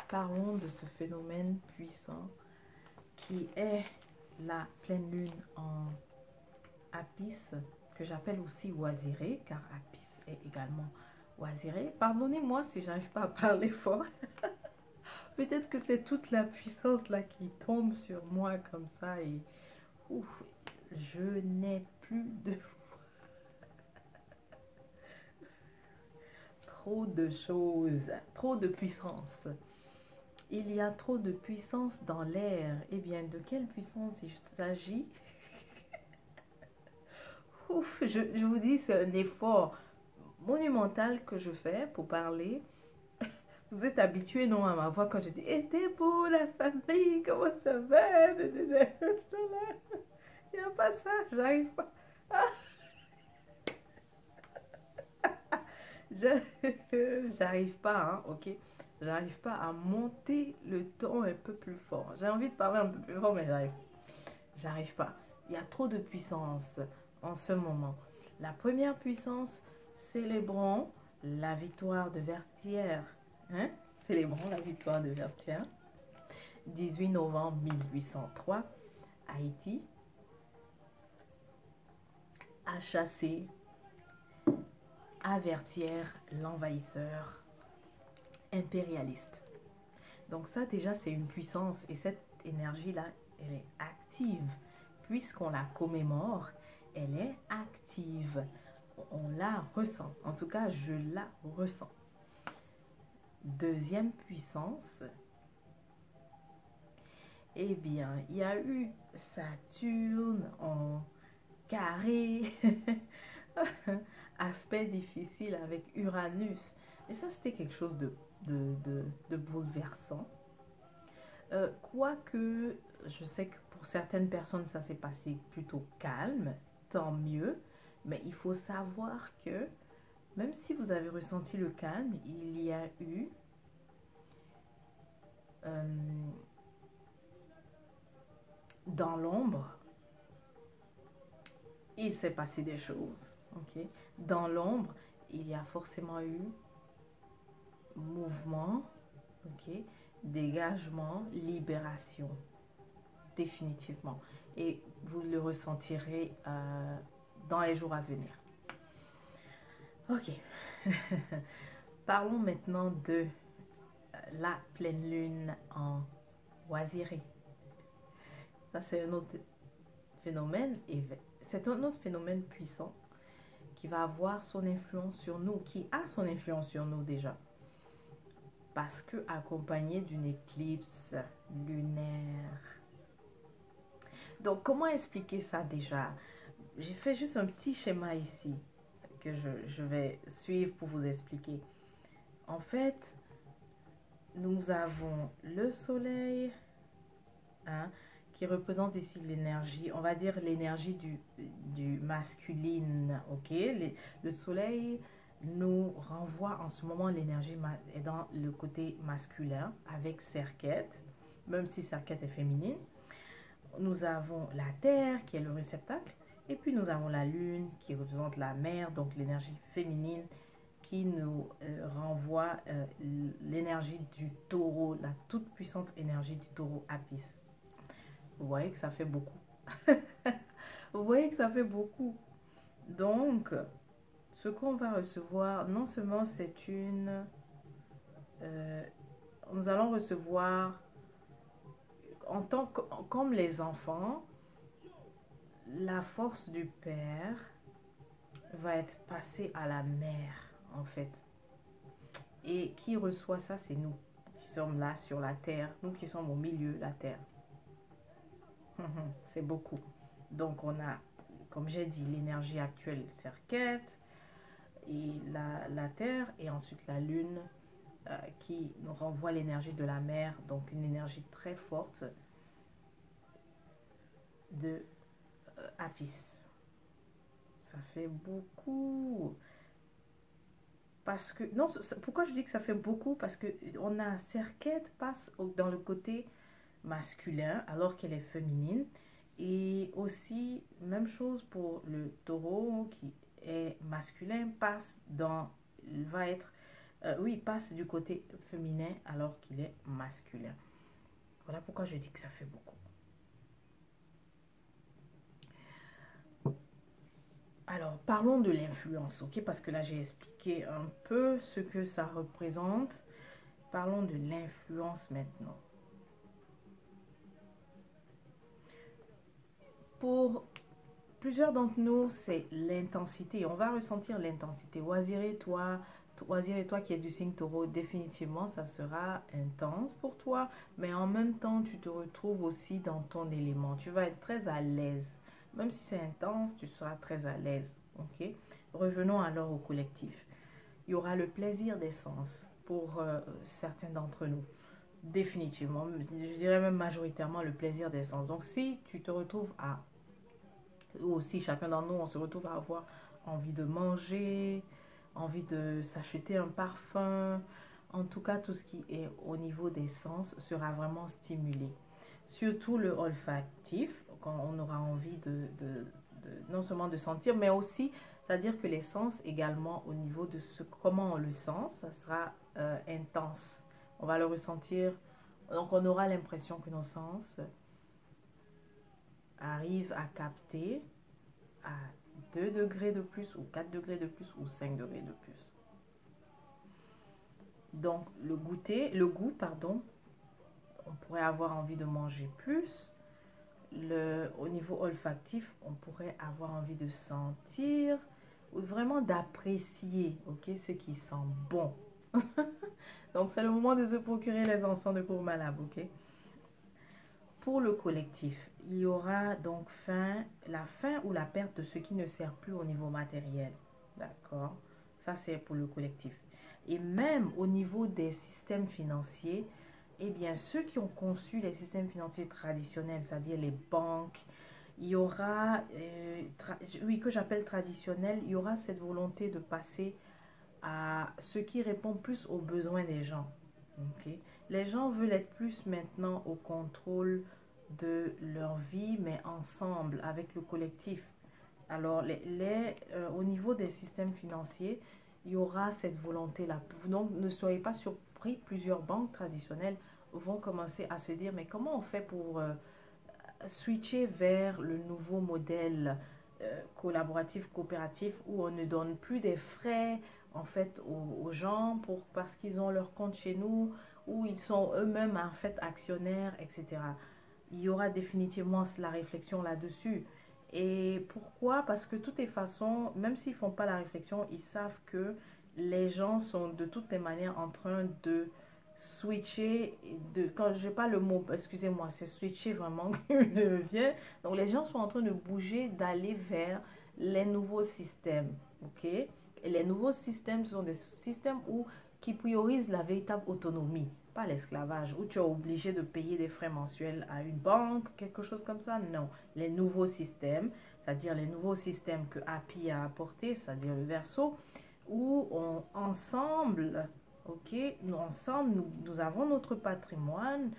Parlons de ce phénomène puissant qui est la pleine lune en Apis, que j'appelle aussi Oisiré, car Apis est également Oisiré. Pardonnez-moi si j'arrive pas à parler fort. Peut-être que c'est toute la puissance là qui tombe sur moi comme ça et ouf, je n'ai plus de trop de choses, trop de puissance. Il y a trop de puissance dans l'air. Eh bien, de quelle puissance il s'agit? Ouf, je vous dis, c'est un effort monumental que je fais pour parler. Vous êtes habitués, non, à ma voix quand je dis «Et t'es pour la famille, comment ça va?» Il n'y a pas ça, j'arrive pas. J'arrive pas, hein, ok? J'arrive pas à monter le ton un peu plus fort. J'ai envie de parler un peu plus fort, mais j'arrive pas. Il y a trop de puissance en ce moment. La première puissance, célébrons la victoire de Vertières. Hein? Célébrons la victoire de Vertières. 18 novembre 1803, Haïti a chassé à Vertières l'envahisseur impérialiste. Donc ça déjà c'est une puissance et cette énergie-là, elle est active. Puisqu'on la commémore, elle est active. On la ressent. En tout cas, je la ressens. Deuxième puissance, eh bien, il y a eu Saturne en carré, aspect difficile avec Uranus. Et ça, c'était quelque chose de bouleversant. Quoique, je sais que pour certaines personnes, ça s'est passé plutôt calme, tant mieux. Mais il faut savoir que, même si vous avez ressenti le calme, il y a eu dans l'ombre, il s'est passé des choses. Ok? Dans l'ombre, il y a forcément eu mouvement, ok? Dégagement, libération, définitivement. Et vous le ressentirez dans les jours à venir. Ok. Parlons maintenant de la pleine lune en Oisiré. Ça, c'est un autre phénomène, et c'est un autre phénomène puissant qui va avoir son influence sur nous, qui a son influence sur nous déjà. Parce que accompagné d'une éclipse lunaire. Donc, comment expliquer ça déjà? J'ai fait juste un petit schéma ici que je vais suivre pour vous expliquer. En fait, nous avons le soleil, hein, qui représente ici l'énergie, on va dire l'énergie du masculine, ok? Le soleil nous renvoie en ce moment, l'énergie est dans le côté masculin avec Serket, même si Serket est féminine. Nous avons la terre qui est le réceptacle, et puis nous avons la lune qui représente la mer, donc l'énergie féminine qui nous renvoie l'énergie du taureau, la toute puissante énergie du taureau Apis. Vous voyez que ça fait beaucoup. Vous voyez que ça fait beaucoup. Donc, ce qu'on va recevoir, non seulement c'est une... nous allons recevoir, en tant que, comme les enfants, la force du père va être passée à la mère, en fait. Et qui reçoit ça, c'est nous, qui sommes là sur la terre, nous qui sommes au milieu de la terre. C'est beaucoup. Donc, on a, comme j'ai dit, l'énergie actuelle, Serket, et la terre, et ensuite la lune, qui nous renvoie l'énergie de la mer, donc une énergie très forte de Apis. Ça fait beaucoup. Parce que, non, pourquoi je dis que ça fait beaucoup? Parce que on a Serket passe dans le côté masculin alors qu'elle est féminine. Et aussi, même chose pour le taureau qui est masculin, passe dans, il va être oui, passe du côté féminin alors qu'il est masculin. Voilà pourquoi je dis que ça fait beaucoup. Alors, parlons de l'influence, ok? Parce que là, j'ai expliqué un peu ce que ça représente. Parlons de l'influence maintenant. Pour plusieurs d'entre nous, c'est l'intensité. On va ressentir l'intensité. Oisir et toi qui es du signe taureau, définitivement, ça sera intense pour toi. Mais en même temps, tu te retrouves aussi dans ton élément. Tu vas être très à l'aise. Même si c'est intense, tu seras très à l'aise. Ok? Revenons alors au collectif. Il y aura le plaisir des sens pour certains d'entre nous. Définitivement, je dirais même majoritairement le plaisir des sens. Donc si tu te retrouves à, ou aussi chacun d'entre nous, on se retrouve à avoir envie de manger, envie de s'acheter un parfum, en tout cas tout ce qui est au niveau des sens sera vraiment stimulé. Surtout le olfactif, quand on aura envie non seulement de sentir, mais aussi, c'est-à-dire que les sens également au niveau de comment on le sent, ça sera intense. On va le ressentir, donc on aura l'impression que nos sens arrivent à capter à 2 degrés de plus ou 4 degrés de plus ou 5 degrés de plus. Donc le goût, pardon, on pourrait avoir envie de manger plus. Au niveau olfactif, on pourrait avoir envie de sentir ou vraiment d'apprécier, ok, ce qui sent bon. Donc c'est le moment de se procurer les encens de Courmalab, ok. Pour le collectif, il y aura donc la fin ou la perte de ce qui ne sert plus au niveau matériel, d'accord. Ça c'est pour le collectif. Et même au niveau des systèmes financiers, eh bien, ceux qui ont conçu les systèmes financiers traditionnels, c'est-à-dire les banques, il y aura, oui, que j'appelle traditionnel, il y aura cette volonté de passer à ce qui répond plus aux besoins des gens. Okay? Les gens veulent être plus maintenant au contrôle de leur vie, mais ensemble, avec le collectif. Alors, au niveau des systèmes financiers, il y aura cette volonté-là. Donc, ne soyez pas surpris, plusieurs banques traditionnelles vont commencer à se dire, mais comment on fait pour switcher vers le nouveau modèle collaboratif, coopératif, où on ne donne plus des frais en fait aux gens parce qu'ils ont leur compte chez nous, où ils sont eux-mêmes en fait actionnaires, etc. Il y aura définitivement la réflexion là-dessus. Et pourquoi? Parce que de toutes les façons, même s'ils ne font pas la réflexion, ils savent que les gens sont de toutes les manières en train de switcher, quand je n'ai pas le mot, excusez-moi, c'est switcher vraiment que me vient. Donc les gens sont en train de bouger, d'aller vers les nouveaux systèmes, ok? Et les nouveaux systèmes sont des systèmes qui priorisent la véritable autonomie, pas l'esclavage, où tu es obligé de payer des frais mensuels à une banque, quelque chose comme ça. Non, les nouveaux systèmes, c'est-à-dire les nouveaux systèmes que API a apportés, c'est-à-dire le Verseau, où ensemble, ok, nous avons notre patrimoine,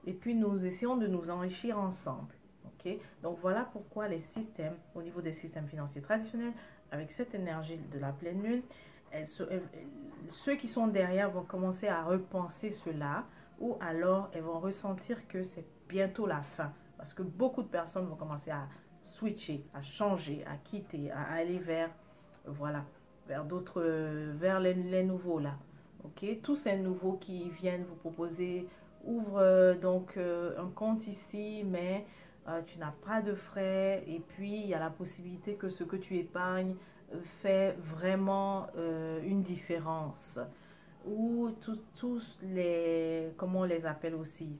et puis nous essayons de nous enrichir ensemble. Ok, donc voilà pourquoi les systèmes, au niveau des systèmes financiers traditionnels, avec cette énergie de la pleine lune, ceux qui sont derrière vont commencer à repenser cela, ou alors elles vont ressentir que c'est bientôt la fin, parce que beaucoup de personnes vont commencer à switcher, à changer, à quitter, à aller vers, voilà, vers d'autres, vers les nouveaux là. Ok, tous ces nouveaux qui viennent vous proposer, ouvre donc un compte ici, mais tu n'as pas de frais, et puis il y a la possibilité que ce que tu épargnes fait vraiment une différence. Ou tous les, comment on les appelle aussi,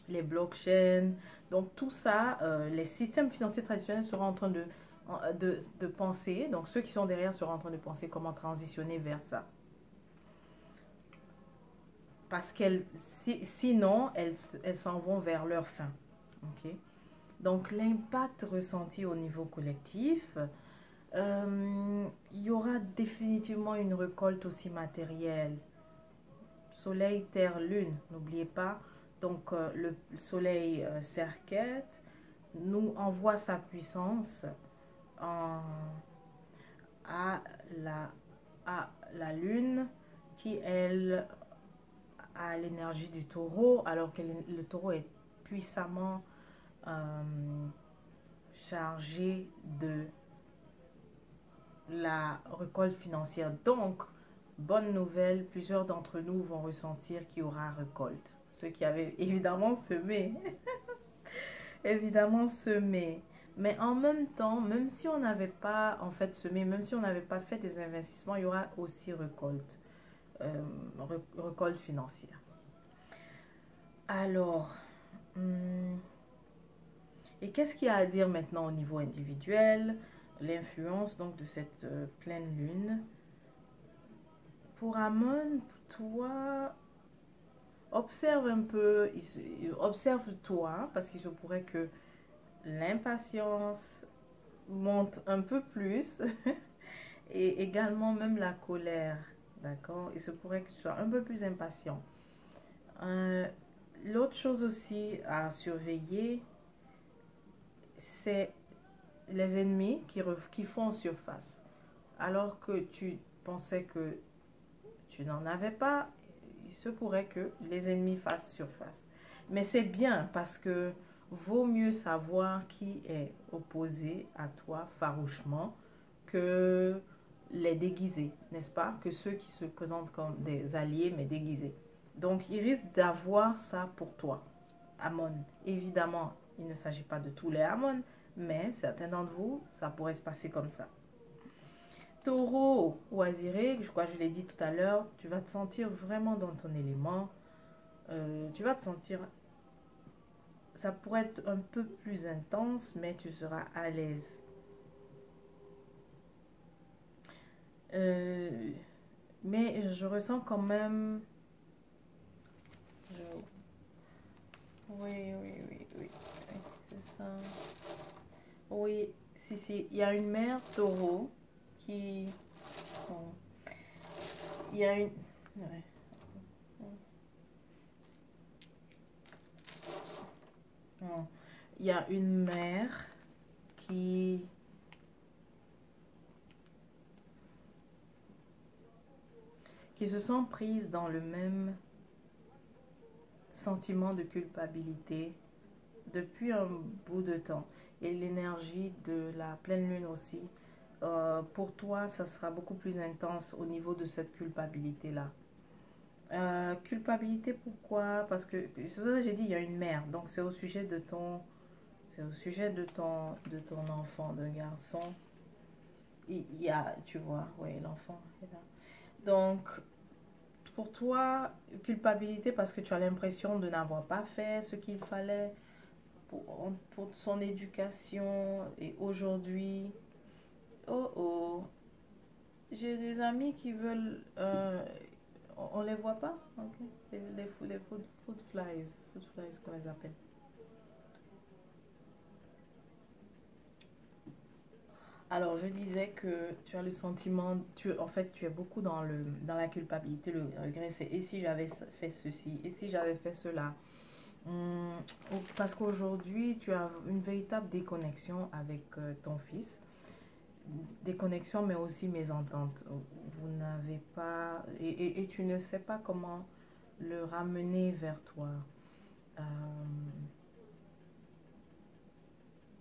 les blockchains. Donc tout ça, les systèmes financiers traditionnels seront en train de penser, donc ceux qui sont derrière seront en train de penser comment transitionner vers ça. Parce sinon, elles s'en vont vers leur fin. Okay? Donc l'impact ressenti au niveau collectif, il y aura définitivement une récolte aussi matérielle. Soleil, Terre, Lune, n'oubliez pas. Donc le Soleil Serquette nous envoie sa puissance à à la lune qui, elle, a l'énergie du taureau, alors que le taureau est puissamment chargé de la récolte financière. Donc, bonne nouvelle, plusieurs d'entre nous vont ressentir qu'il y aura récolte. Ceux qui avaient évidemment semé, évidemment semé. Mais en même temps, même si on n'avait pas en fait semé, même si on n'avait pas fait des investissements, il y aura aussi récolte, récolte financière. Alors, et qu'est-ce qu'il y a à dire maintenant au niveau individuel? L'influence donc de cette pleine lune. Pour Amon, toi, observe un peu, observe-toi, parce qu'il se pourrait que l'impatience monte un peu plus et également même la colère, d'accord? Il se pourrait que tu sois un peu plus impatient. L'autre chose aussi à surveiller, c'est les ennemis qui font surface. Alors que tu pensais que tu n'en avais pas, il se pourrait que les ennemis fassent surface. Mais c'est bien parce que vaut mieux savoir qui est opposé à toi farouchement que les déguisés, n'est-ce pas? Que ceux qui se présentent comme des alliés mais déguisés. Donc, il risque d'avoir ça pour toi, Amon. Évidemment, il ne s'agit pas de tous les Amon, mais certains d'entre vous, ça pourrait se passer comme ça. Taureau, oisiré, je crois que je l'ai dit tout à l'heure, tu vas te sentir vraiment dans ton élément. Tu vas te sentir, ça pourrait être un peu plus intense, mais tu seras à l'aise. Mais je ressens quand même... Oui, oui, oui, oui, c'est ça. Oui, si, il y a une mère taureau qui... Bon, il y a une... Ouais. Non. Il y a une mère qui se sent prise dans le même sentiment de culpabilité depuis un bout de temps. Et l'énergie de la pleine lune aussi. Pour toi, ça sera beaucoup plus intense au niveau de cette culpabilité-là. Culpabilité, pourquoi? Parce que, c'est pour ça que j'ai dit, il y a une mère. Donc, c'est au sujet de ton... C'est au sujet de ton enfant, d'un garçon. Il y a, tu vois, oui, l'enfant est là. Donc, pour toi, culpabilité parce que tu as l'impression de n'avoir pas fait ce qu'il fallait pour son éducation. Et aujourd'hui, oh oh, j'ai des amis qui veulent... on les voit pas? Ok. Les food flies. Food flies, comment ils appellent? Alors, je disais que tu as le sentiment, en fait, tu es beaucoup dans la culpabilité, le regret, c'est et si j'avais fait ceci, et si j'avais fait cela. Hum, Parce qu'aujourd'hui, tu as une véritable déconnexion avec ton fils. Déconnexion, mais aussi mésentente. Vous n'avez pas, et tu ne sais pas comment le ramener vers toi. Euh,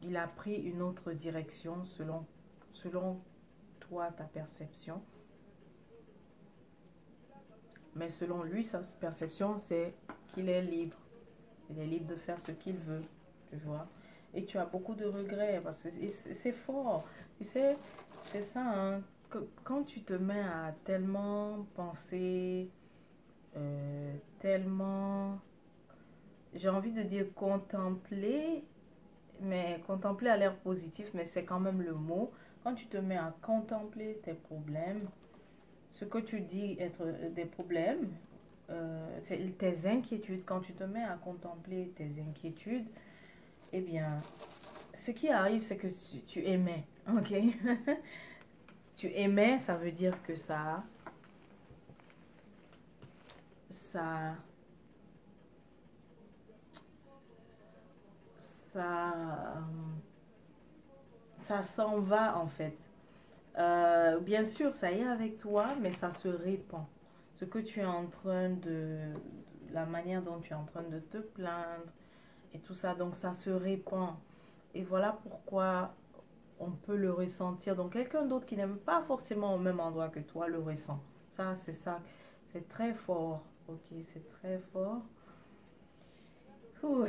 il a pris une autre direction selon toi, ta perception. Mais selon lui, sa perception, c'est qu'il est libre. Il est libre de faire ce qu'il veut, tu vois. Et tu as beaucoup de regrets parce que c'est fort. Tu sais, c'est ça, hein, quand tu te mets à tellement penser, tellement, j'ai envie de dire contempler, mais contempler a l'air positif, mais c'est quand même le mot. Quand tu te mets à contempler tes problèmes, ce que tu dis être des problèmes, tes inquiétudes, quand tu te mets à contempler tes inquiétudes, eh bien, ce qui arrive, c'est que tu émets, ok? Tu émets, ça veut dire que ça, ça, ça s'en va en fait. Bien sûr, ça est avec toi, mais ça se répand. Ce que tu es en train de... La manière dont tu es en train de te plaindre et tout ça, donc ça se répand. Et voilà pourquoi on peut le ressentir. Donc quelqu'un d'autre qui n'aime pas forcément au même endroit que toi le ressent. Ça. C'est très fort. Ok, c'est très fort. Ouh,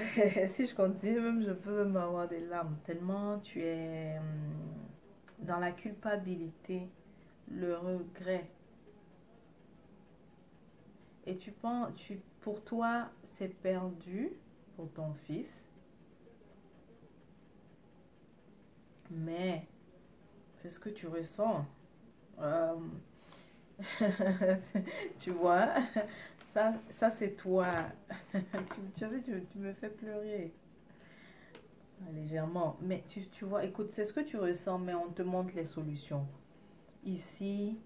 si je continue, même je peux même avoir des larmes. Tellement tu es dans la culpabilité, le regret. Et tu penses, pour toi, c'est perdu pour ton fils. Mais c'est ce que tu ressens. Euh, tu vois, ça c'est toi. Tu me fais pleurer légèrement. Mais tu vois, écoute, c'est ce que tu ressens, mais on te montre les solutions. Ici,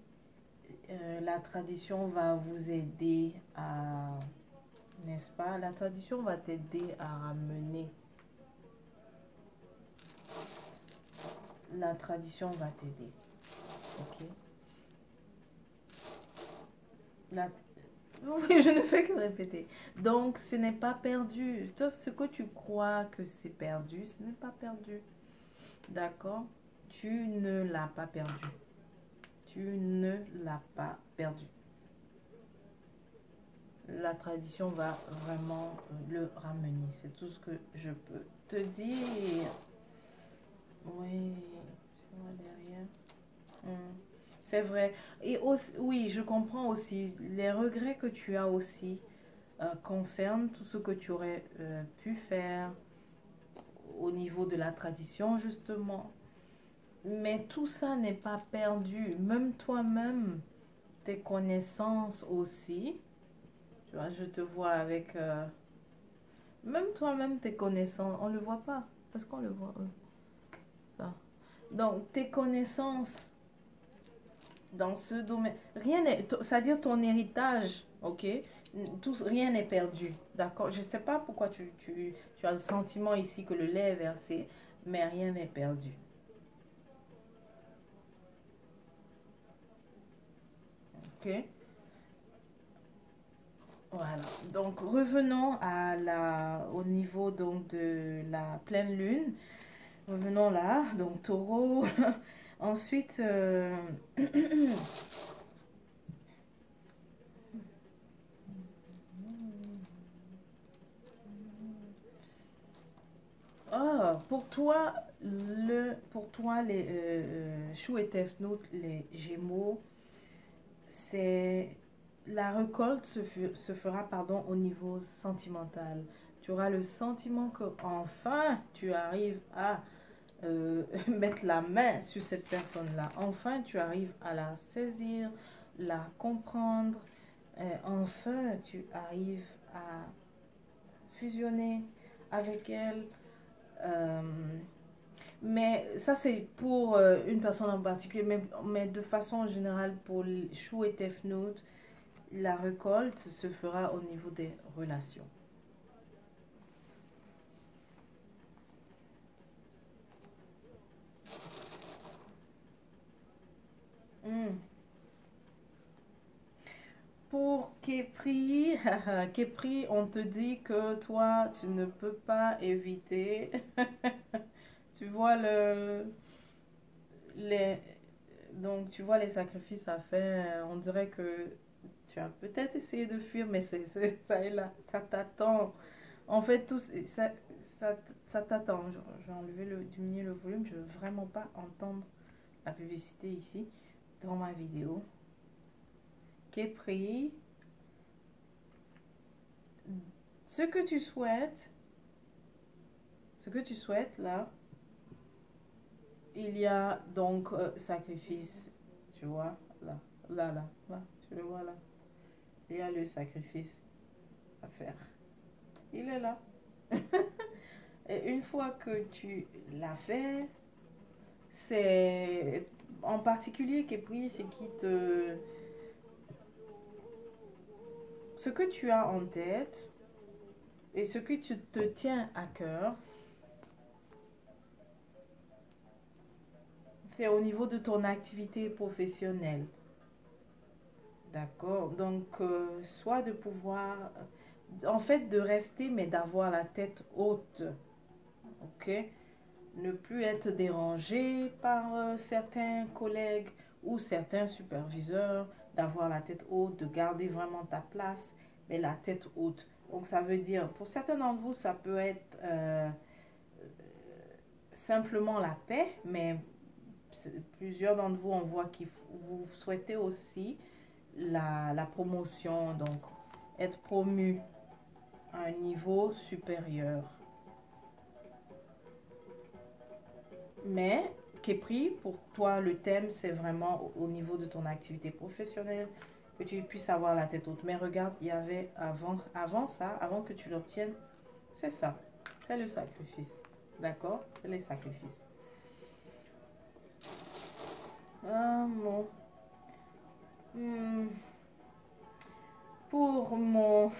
la tradition va vous aider à, n'est-ce pas? La tradition va t'aider à ramener. La tradition va t'aider. Ok? La, oui, je ne fais que répéter. Donc, ce n'est pas perdu. Toi, ce que tu crois que c'est perdu, ce n'est pas perdu. D'accord? Tu ne l'as pas perdu. Tu ne l'as pas perdu. La tradition va vraiment le ramener. C'est tout ce que je peux te dire. Oui, je vois derrière. Hmm. C'est vrai. Et aussi, oui, je comprends aussi les regrets que tu as aussi concerne tout ce que tu aurais pu faire au niveau de la tradition, justement. Mais tout ça n'est pas perdu. Même toi-même, tes connaissances aussi. Tu vois, je te vois avec... même toi-même, tes connaissances, on ne le voit pas. Parce qu'on le voit, ça. Donc, tes connaissances dans ce domaine, rien n'est... C'est-à-dire ton héritage, ok? Rien n'est perdu, d'accord? Je ne sais pas pourquoi tu as le sentiment ici que le lait est versé, mais rien n'est perdu. Ok? Voilà. Donc, revenons au niveau donc, de la pleine lune. Revenons là. Donc, taureau. Ensuite, ah, pour toi, les Chou et Tefnout, les Gémeaux, c'est la récolte se fera pardon, au niveau sentimental. Tu auras le sentiment que enfin tu arrives à mettre la main sur cette personne-là. Enfin tu arrives à la saisir, la comprendre. Enfin tu arrives à fusionner avec elle. Euh, mais ça, c'est pour une personne en particulier, mais de façon générale, pour Chou et Tefnout, la récolte se fera au niveau des relations. Hmm. Pour Kepri, Kepri, on te dit que toi, tu ne peux pas éviter. Tu vois les, donc tu vois les sacrifices à faire. On dirait que tu as peut-être essayé de fuir, mais ça est là, ça t'attend. En fait, ça, ça t'attend. Je vais enlever diminuer le volume. Je veux vraiment pas entendre la publicité ici dans ma vidéo. Kepri, ce que tu souhaites, ce que tu souhaites là, il y a donc sacrifice, tu vois, là, tu le vois là. Il y a le sacrifice à faire. Il est là. Et une fois que tu l'as fait, c'est en particulier Kepri, c'est qui te... Ce que tu as en tête et ce que tu te tiens à cœur, c'est au niveau de ton activité professionnelle. D'accord? Donc, soit de pouvoir, en fait, de rester, mais d'avoir la tête haute. Ok? Ne plus être dérangé par certains collègues ou certains superviseurs, d'avoir la tête haute, de garder vraiment ta place, mais la tête haute. Donc, ça veut dire, pour certains d'entre vous, ça peut être simplement la paix, mais plusieurs d'entre vous, on voit que vous souhaitez aussi la promotion, donc être promu à un niveau supérieur. Mais, Képri, pour toi, le thème, c'est vraiment au niveau de ton activité professionnelle, que tu puisses avoir la tête haute. Mais regarde, il y avait avant ça, avant que tu l'obtiennes, c'est ça. C'est le sacrifice. D'accord? C'est les sacrifices. Ah, bon. Hmm. Pour mon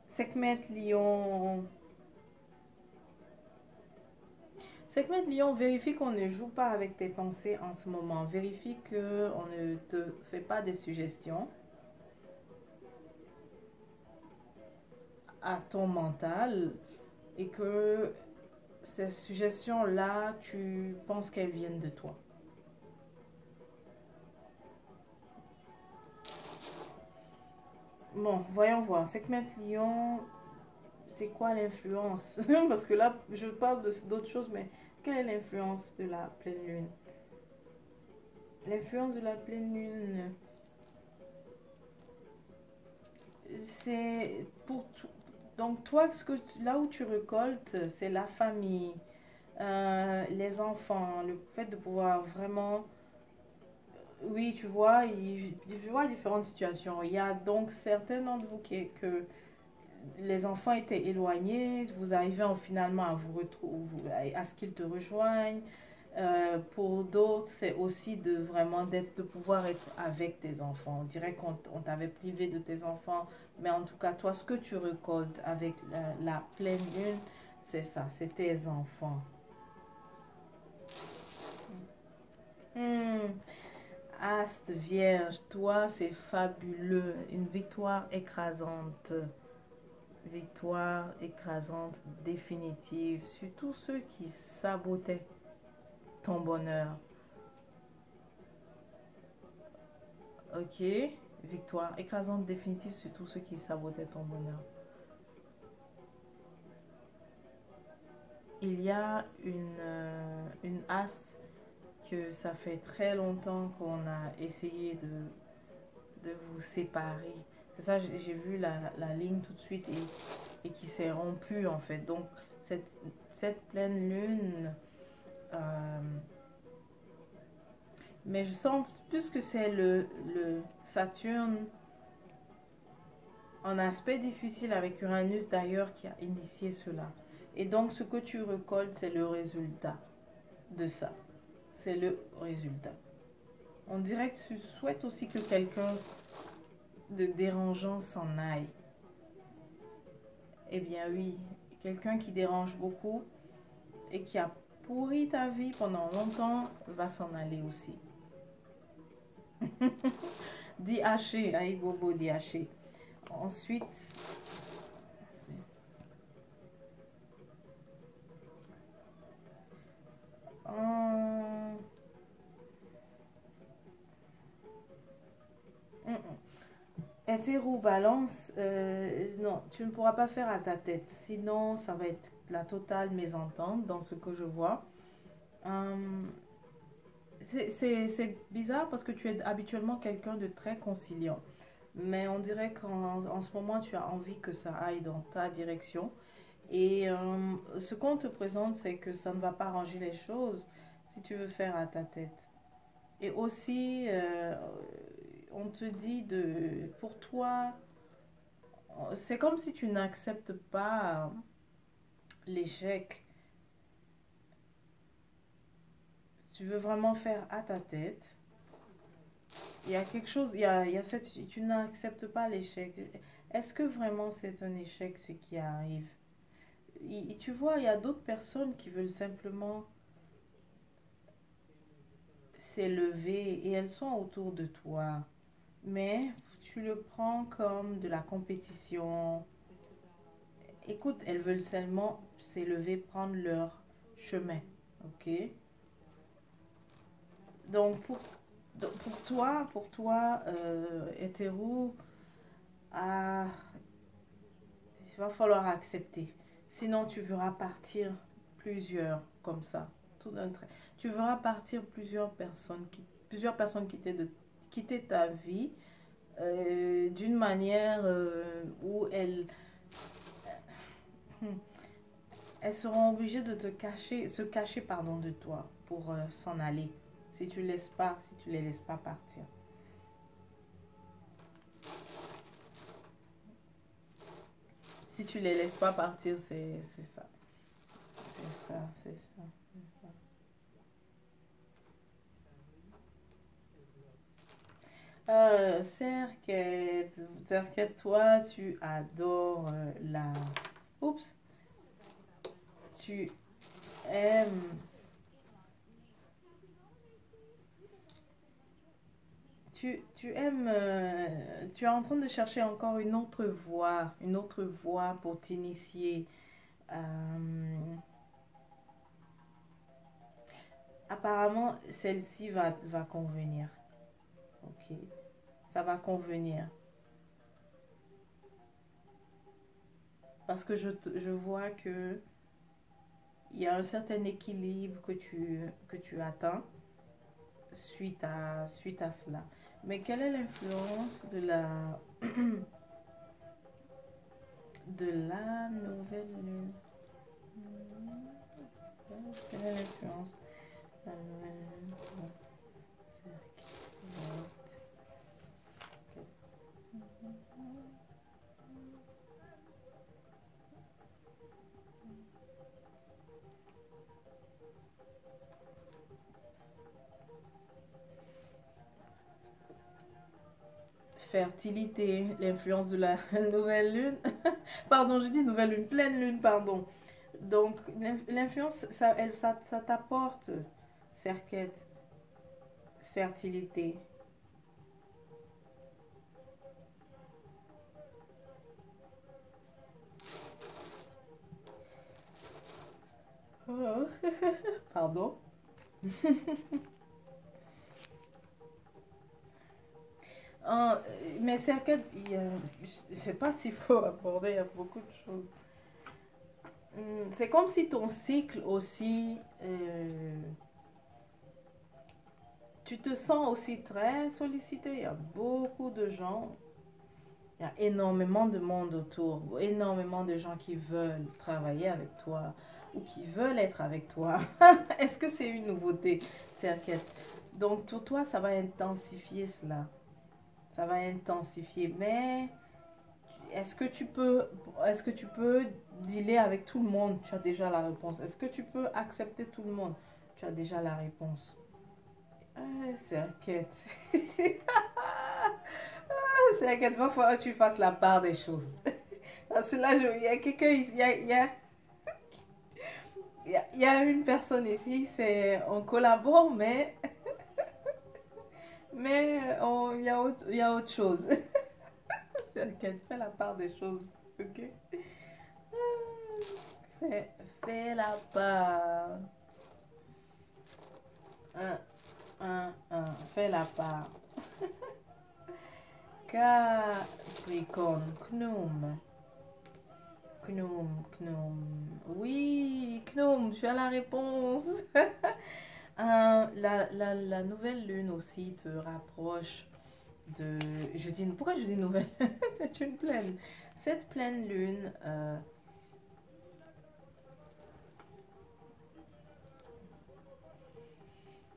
segment Lyon. Segment Lyon, vérifie qu'on ne joue pas avec tes pensées en ce moment. Vérifie qu'on ne te fait pas des suggestions à ton mental et que ces suggestions-là, tu penses qu'elles viennent de toi. Bon, voyons voir. Segment Lyon, c'est quoi l'influence? Parce que là, je parle d'autres choses, mais quelle est l'influence de la pleine lune? L'influence de la pleine lune, c'est pour donc toi, là où tu récoltes, c'est la famille, les enfants, le fait de pouvoir vraiment, oui, tu vois, je vois différentes situations. Il y a donc certains d'entre vous que les enfants étaient éloignés, vous arrivez finalement à vous retrouver, à ce qu'ils te rejoignent. Pour d'autres, c'est aussi de vraiment de pouvoir être avec tes enfants. On dirait qu'on t'avait privé de tes enfants, mais en tout cas, toi, ce que tu récoltes avec la pleine lune, c'est ça, c'est tes enfants. Hmm. Astre Vierge, toi, c'est fabuleux. Une victoire écrasante. Victoire écrasante définitive sur tous ceux qui sabotaient ton bonheur. Ok, victoire écrasante définitive sur tous ceux qui sabotaient ton bonheur. Il y a une astre que ça fait très longtemps qu'on a essayé de vous séparer. C'est ça, j'ai vu la ligne tout de suite et qui s'est rompue en fait. Donc, cette pleine lune, euh, mais je sens plus que c'est le Saturne en aspect difficile avec Uranus d'ailleurs qui a initié cela. Et donc, ce que tu récoltes, c'est le résultat de ça. C'est le résultat. On dirait que tu souhaites aussi que quelqu'un de dérangeant s'en aille. Eh bien oui, quelqu'un qui dérange beaucoup et qui a pourri ta vie pendant longtemps va s'en aller aussi. DHé, aïe bobo DHé. Ensuite, hum, hétéro balance, non, tu ne pourras pas faire à ta tête. Sinon, ça va être la totale mésentente dans ce que je vois. Hum, c'est bizarre parce que tu es habituellement quelqu'un de très conciliant. Mais on dirait qu'en ce moment, tu as envie que ça aille dans ta direction. Et ce qu'on te présente, c'est que ça ne va pas arranger les choses si tu veux faire à ta tête. Et aussi, on te dit pour toi, c'est comme si tu n'acceptes pas l'échec. Tu veux vraiment faire à ta tête. Il y a quelque chose, il y a tu n'acceptes pas l'échec. Est-ce que vraiment c'est un échec ce qui arrive? Tu vois, il y a d'autres personnes qui veulent simplement s'est levée et elles sont autour de toi. Mais tu le prends comme de la compétition. Écoute, elles veulent seulement s'élever, prendre leur chemin. Ok? Donc pour toi, hétéro, ah, il va falloir accepter. Sinon, tu verras partir plusieurs comme ça, tout d'un trait. Tu verras partir plusieurs personnes quitter ta vie d'une manière où elles seront obligées de se cacher pardon, de toi pour s'en aller. Si tu les laisses pas partir. Si tu les laisses pas partir, c'est ça. C'est ça, c'est ça. C'est ça. Serquette, toi, tu adores Oups, tu aimes... Tu aimes... tu es en train de chercher encore une autre voie pour t'initier. Euh, apparemment, celle-ci va convenir. Ok, ça va convenir. Parce que je vois que il y a un certain équilibre que tu atteins suite à cela. Mais quelle est l'influence de la nouvelle lune? Quelle est l'influence de la nouvelle lune? Fertilité, l'influence de la nouvelle lune. Pardon, je dis nouvelle lune, pleine lune, pardon. Donc, l'influence, ça t'apporte, Serquette, fertilité. Oh. Pardon. Ah, mais Serquette, je sais pas s'il faut aborder, il y a beaucoup de choses. C'est comme si ton cycle aussi, tu te sens aussi très sollicité. Il y a beaucoup de gens, il y a énormément de monde autour, énormément de gens qui veulent travailler avec toi ou qui veulent être avec toi. Est-ce que c'est une nouveauté, Serquette? Donc pour toi, ça va intensifier cela. Ça va intensifier. Mais est-ce que tu peux dealer avec tout le monde? Tu as déjà la réponse. Est-ce que tu peux accepter tout le monde? Tu as déjà la réponse. Ah, Serquette. Serquette, il va falloir que tu fasses la part des choses. Parce que là, il y a quelqu'un ici, il y a une personne ici, on collabore, il y a autre chose. Serquette, fais la part des choses, ok? Fais la part. Fais la part. Capricorne, Gnome. Gnome, Gnome. Oui, Gnome, tu as la réponse. La nouvelle lune aussi te rapproche de... pourquoi je dis nouvelle? C'est une pleine. Cette pleine lune...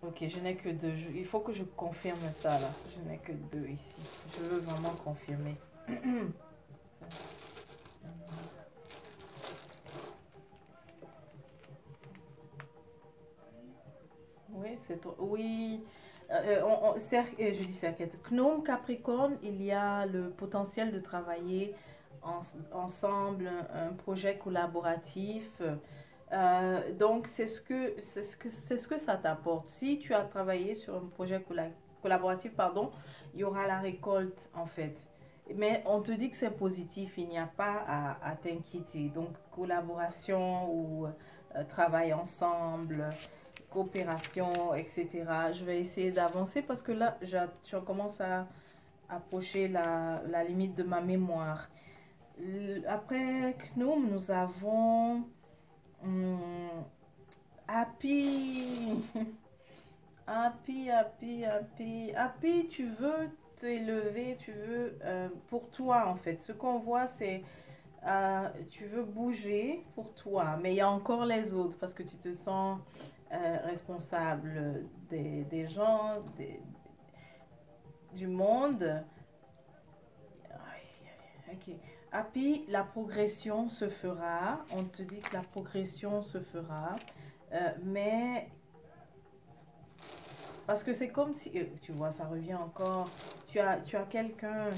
ok, je n'ai que deux. Il faut que je confirme ça là. Je n'ai que deux ici. Je veux vraiment confirmer. Oui, c'est toi. Oui. Je dis Serquette. Gnome Capricorne, il y a le potentiel de travailler ensemble, un projet collaboratif. Donc, c'est ce que ça t'apporte. Si tu as travaillé sur un projet collaboratif, pardon, il y aura la récolte en fait. Mais on te dit que c'est positif, il n'y a pas à t'inquiéter. Donc, collaboration ou travail ensemble, coopération, etc. Je vais essayer d'avancer parce que là, je commence à approcher la limite de ma mémoire. Après Gnome, nous avons Happy. Happy, tu veux t'élever, tu veux, pour toi en fait. Ce qu'on voit, c'est tu veux bouger pour toi, mais il y a encore les autres parce que tu te sens responsable des gens, du monde. Ok. Happy, la progression se fera. On te dit que la progression se fera. Mais parce que c'est comme si, tu vois, ça revient encore. Tu as quelqu'un,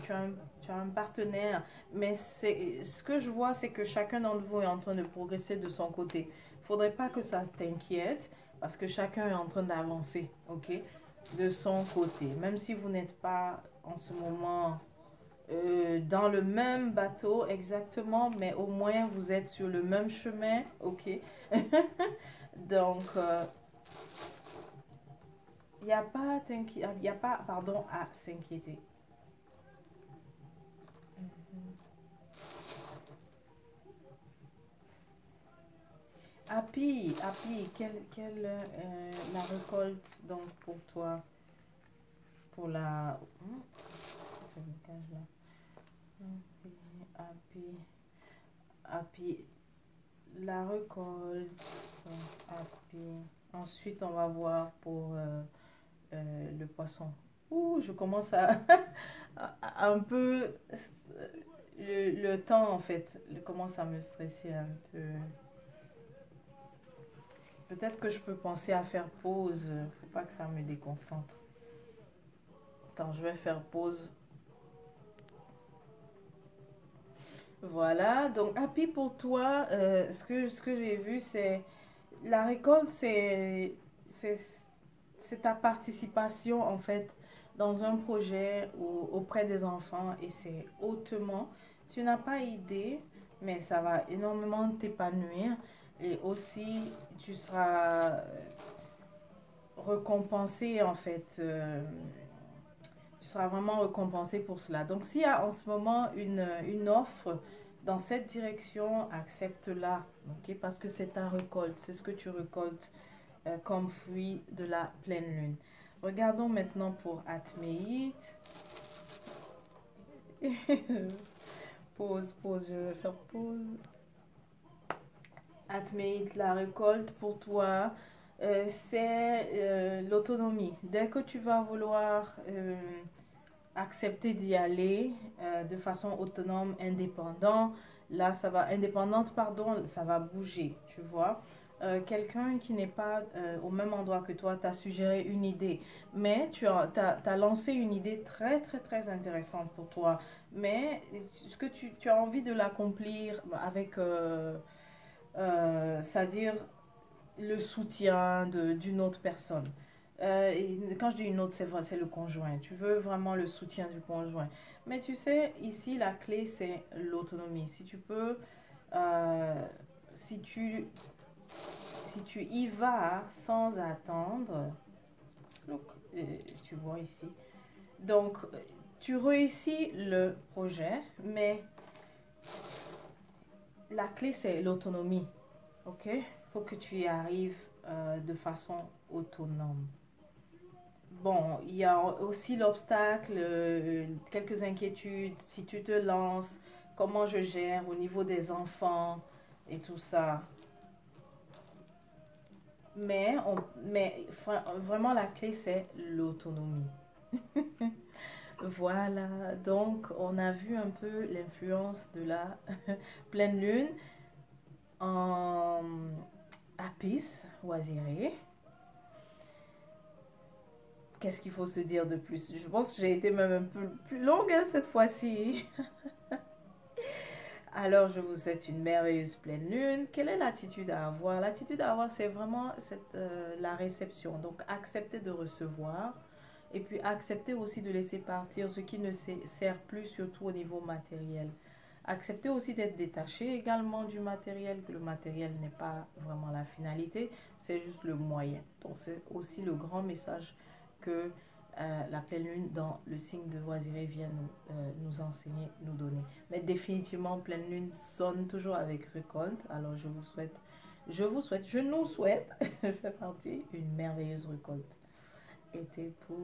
tu as un partenaire. Mais ce que je vois, c'est que chacun d'entre vous est en train de progresser de son côté. Il faudrait pas que ça t'inquiète parce que chacun est en train d'avancer, ok, de son côté. Même si vous n'êtes pas en ce moment dans le même bateau exactement, mais au moins vous êtes sur le même chemin, ok. Donc, il n'y a pas, y a pas, pardon, à s'inquiéter. Happy, la récolte donc pour toi, pour la, c'est le cage là. Happy, happy, la récolte, happy. Ensuite, on va voir pour le poisson. Ouh, je commence à un peu le temps en fait commence à me stresser un peu. Peut-être que je peux penser à faire pause. Faut pas que ça me déconcentre. Attends, je vais faire pause. Voilà, donc happy pour toi. Ce que j'ai vu, c'est la récolte, c'est ta participation en fait dans un projet ou auprès des enfants et c'est hautement. Tu n'as pas idée, mais ça va énormément t'épanouir et aussi tu seras récompensé en fait. Tu seras vraiment récompensé pour cela. Donc s'il y a en ce moment une offre dans cette direction, accepte-la, ok? Parce que c'est ta récolte, c'est ce que tu récoltes comme fruit de la pleine lune. Regardons maintenant pour Atmeït. Pause, je vais faire pause. Atmeït, la récolte pour toi, c'est l'autonomie. Dès que tu vas vouloir accepter d'y aller de façon autonome, indépendante, pardon, ça va bouger, tu vois. Quelqu'un qui n'est pas au même endroit que toi t'a suggéré une idée, mais tu as lancé une idée très, très, très intéressante pour toi. Mais ce que tu as envie de l'accomplir avec, c'est-à-dire le soutien d'une autre personne. Et quand je dis une autre, c'est le conjoint. Tu veux vraiment le soutien du conjoint. Mais tu sais, ici, la clé, c'est l'autonomie. Si tu peux, euh, si tu, si tu y vas sans attendre, donc, tu vois ici. Donc, tu réussis le projet, mais la clé, c'est l'autonomie. OK? Il faut que tu y arrives de façon autonome. Bon, il y a aussi l'obstacle, quelques inquiétudes. Si tu te lances, comment je gère au niveau des enfants et tout ça. Mais vraiment, la clé, c'est l'autonomie. Voilà, donc on a vu un peu l'influence de la pleine lune en Apis, Oisiré. Qu'est-ce qu'il faut se dire de plus? Je pense que j'ai été même un peu plus longue hein, cette fois-ci. Alors, je vous souhaite une merveilleuse pleine lune. Quelle est l'attitude à avoir? L'attitude à avoir, c'est vraiment la réception. Donc, accepter de recevoir et puis accepter aussi de laisser partir ce qui ne sert plus, surtout au niveau matériel. Accepter aussi d'être détaché également du matériel, que le matériel n'est pas vraiment la finalité, c'est juste le moyen. Donc, c'est aussi le grand message que la pleine lune dans le signe de Voisiré vient nous enseigner, nous donner. Mais définitivement, pleine lune sonne toujours avec récolte. Alors je nous souhaite, je fais partie, une merveilleuse récolte. Été pour